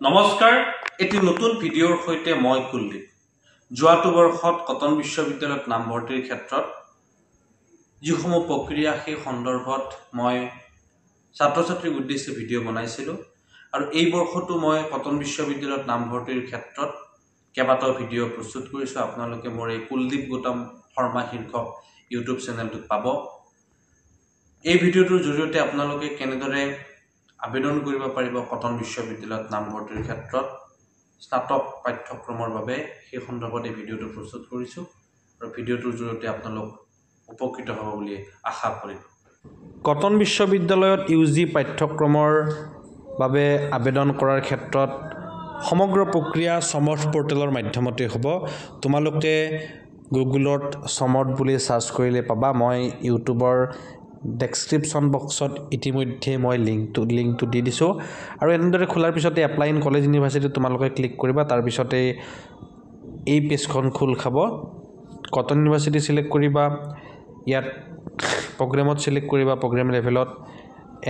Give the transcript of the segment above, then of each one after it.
নমস্কাৰ এটি নতুন ভিডিঅ'ৰ সৈতে মই কুলদীপ যোৱাটো বৰ্ষত কটন বিশ্ববিদ্যালয়ত নামভৰ্তিৰ ক্ষেত্ৰত যিসমূহ প্ৰক্ৰিয়া সেই সন্দৰ্ভত মই ছাত্ৰ-ছাত্ৰীৰ উদ্দেশ্যে ভিডিঅ' বনাইছিলো আৰু এই বৰ্ষটো মই কটন বিশ্ববিদ্যালয়ত নামভৰ্তিৰ ক্ষেত্ৰত কেইবাটাও ভিডিঅ' প্ৰস্তুত কৰিছো আপোনালোকে মোৰ এই কুলদীপ গৌতম শৰ্মা শীৰ্ষক ইউটিউব চেনেলটোত পাব এই ভিডিঅ'টোৰ জৰিয়তে আপোনালোকে কেনেদৰে আবেদন কৰিব পাৰিব কটন বিশ্ববিদ্যালয়ত নামভৰ্তিৰ ক্ষেত্ৰত স্নাতক পাঠ্যক্ৰমৰ বাবে সেই সন্দৰ্ভত এই ভিডিঅ'টো প্ৰস্তুত কৰিছো আৰু ভিডিঅ'টোৰ জৰিয়তে আপোনালোক উপকৃত হ'ব বুলি আশা কৰিম কটন বিশ্ববিদ্যালয়ত ইউজি পাঠ্যক্ৰমৰ বাবে আবেদন কৰাৰ ক্ষেত্ৰত সমগ্ৰ প্ৰক্ৰিয়া সমৰ্থ পোৰ্টেলৰ মাধ্যমতে হ'ব তোমালোকে গুগলত সমৰ্থ বুলি সাৰ্চ কৰিলে পাবা মই ইউটিউবৰ ডেসক্ৰিপশন বক্সত ইতিমধ্যে মই লিংকটো দি দিছো আৰু এনেদৰে খোলাৰ পিছতে এপ্লাই ইন কলেজ ইউনিভাৰ্সিটি তোমালোকে ক্লিক কৰিবা তাৰ পিছতে এই পেজখন খোল খাব কটন ইউনিভাৰ্সিটি সিলেক্ট কৰিবা ইয়াত প্ৰগ্ৰামত সিলেক্ট কৰিবা প্ৰগ্ৰাম লেভেলত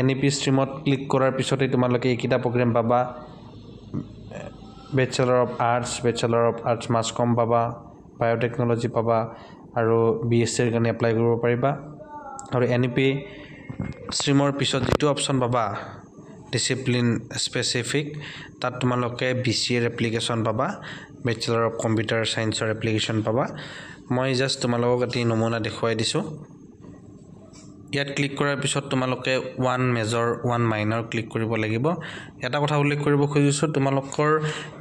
এনইপি ষ্ট্ৰীমত ক্লিক কৰাৰ পিছতে তোমালোকে এইকিটা প্ৰগ্ৰাম পাবা বেচেলৰ অফ আৰ্টছ মাছ কম পাবা বায়োটেকনলজি পাবা আৰু বিএসসিৰ কাৰণে এপ্লাই কৰিব পাৰিবা আৰু এনইপি ষ্ট্ৰীমৰ পিছত যেটো অপচন পাবা ডিসিপ্লিন স্পেসিফিক তাত তোমালোকে বিসিএৰ এপ্লিকেশন পাবা বেচেলৰ অফ কম্পিউটাৰ সায়েন্সৰ এপ্লিকেশন পাবা মই জাস্ট তোমালোকক এটি নমুনা দেখুৱাই দিছো ইয়াত ক্লিক কৰাৰ পিছত তোমালোকে one major one minor click কৰিব লাগিব এটা কথা উল্লেখ কৰিব খুজিছো তোমালোকৰ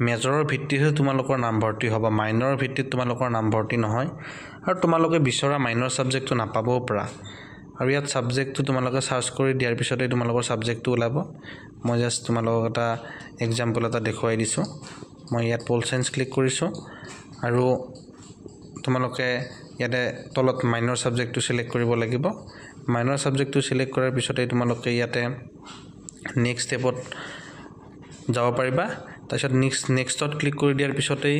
মেজৰৰ ভিত্তিতে তোমালোকৰ নামভৰ্তি হ'ব মাইনৰ ভিত্তিত তোমালোকৰ নামভৰ্তি নহয় আৰু তোমালোকে বিচৰা মাইনৰ সাবজেক্টটো নাপাবও পৰা আৰু ইয়াত সাবজেক্টটো তোমালোকে সাৰ্চ কৰি দিয়াৰ পিছতে তোমালোকৰ সাবজেক্টটো ওলাব মই জাস্ট তোমালোকক এটা এক্সাম্পল এটা দেখুৱাই দিছো মই ইয়াত পল সায়েন্স ক্লিক কৰিছো আৰু তোমালোকে ইয়াতে তলত মাইনৰ সাবজেক্টটো সিলেক্ট কৰিব লাগিব মাইনৰ সাবজেক্টটো সিলেক্ট কৰাৰ পিছতে তোমালোকে ইয়াতে নেক্সট স্টেপত যাব পাৰিবা তাৰপিছত নেক্সটত ক্লিক কৰি দিয়াৰ পিছতে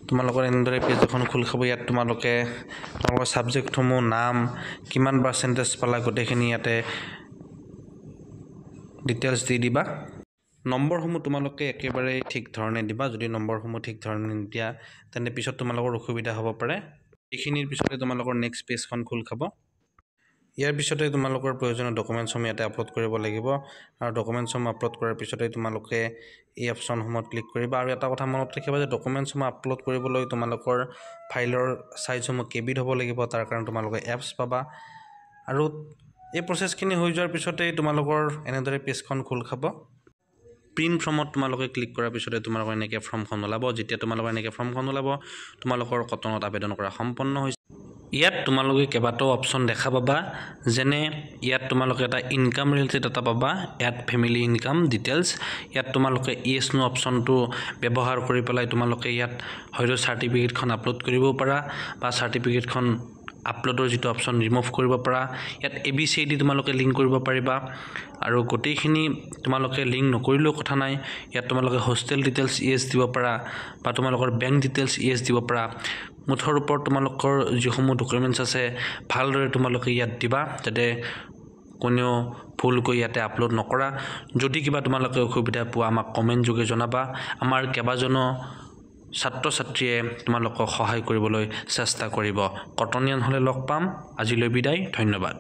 তোমালোকৰ এনেদৰে পেজ এখন খোল খাব ইয়াত তোমালোকৰ সাবজেক্টসমূহ নাম কিমান পাৰ্সেন্টেজ পালা গোটেইখিনি ইয়াতে ডিটেইলছ দি দিবা নম্বৰসমূহ তোমালোকে একেবাৰে ঠিক ধৰণে দিবা যদি নম্বৰসমূহ ঠিক ধৰণে নিদিয়া তেনে পিছত তোমালোকৰ অসুবিধা হ'ব পাৰে এইখিনিৰ পিছতে তোমালোকৰ নেক্সট পেজখন খোল খাব ইয়াৰ পিছতে তোমালোকৰ প্ৰয়োজনীয় ডকুমেন্টসমূহ ইয়াতে আপলোড কৰিব লাগিব আৰু ডকুমেন্টসমূহ আপলোড কৰাৰ পিছতে তোমালোকে এই অপচনসমূহত ক্লিক কৰিবা আৰু এটা কথা মনত ৰাখিবা যে ডকুমেন্টসমূহ আপলোড কৰিবলৈ তোমালোকৰ ফাইলৰ সাইজসমূহ কেবিত হ'ব লাগিব তাৰ কাৰণে তোমালোকে এপছ পাবা আৰু এই প্ৰসেছখিনি হৈ যোৱাৰ পিছতে তোমালোকৰ এনেদৰে পেজখন খোল খাব প্ৰিন্ট ফৰ্মত তোমালোকে ক্লিক কৰাৰ পিছতে তোমালোকৰ এনেকে ফৰ্মখন ওলাব যেতিয়া তোমালোকৰ এনেকে ফৰ্মখন ওলাব তোমালোকৰ কটনত আবেদন কৰা সম্পন্ন হৈছে ইয়াত তোমালোকে কেবাটাও অপচন দেখা পাবা যেনে ইয়াত তোমালোকে এটা ইনকাম ৰিলেটেড এটা পাবা এড ফ্যামিলি ইনকাম ডিটেইলছ ইয়াত তোমালোকে ইয়েস নো অপচনটো ব্যৱহাৰ কৰি পেলাই তোমালোকে ইয়াত হয়তো সাৰ্টিফিকেটখন আপলোড কৰিব পাৰা বা সাৰ্টিফিকেটখন আপলোডৰ যেটো অপচন ৰিমুভ কৰিব পাৰা ইয়াত এবিসিডি তোমালোকে লিংক কৰিব পাৰিবা আৰু গোটেইখিনি তোমালোকে লিংক নকৰিলেও কথা নাই ইয়াত তোমালোকে হোষ্টেল ডিটেইলছ ইয়েস দিব পাৰা বা তোমালোকৰ বেংক ডিটেইলছ ইয়েস দিব পাৰা মুঠৰ ওপৰত তোমালোকৰ যিসমূহ ডকুমেন্টছ আছে ভালদৰে তোমালোকে ইয়াত দিবা যাতে কোনেও ভুলকৈ ইয়াতে আপলোড নকৰা যদি কিবা তোমালোকে অসুবিধা পোৱা আমাক কমেন্ট যোগে জনাবা আমাৰ কেবাজনো ছাত্ৰ-ছাত্ৰীয়ে তোমালোকক সহায় কৰিবলৈ চেষ্টা কৰিব কটনিয়ান হলে লগ পাম আজিলৈ বিদায় ধন্যবাদ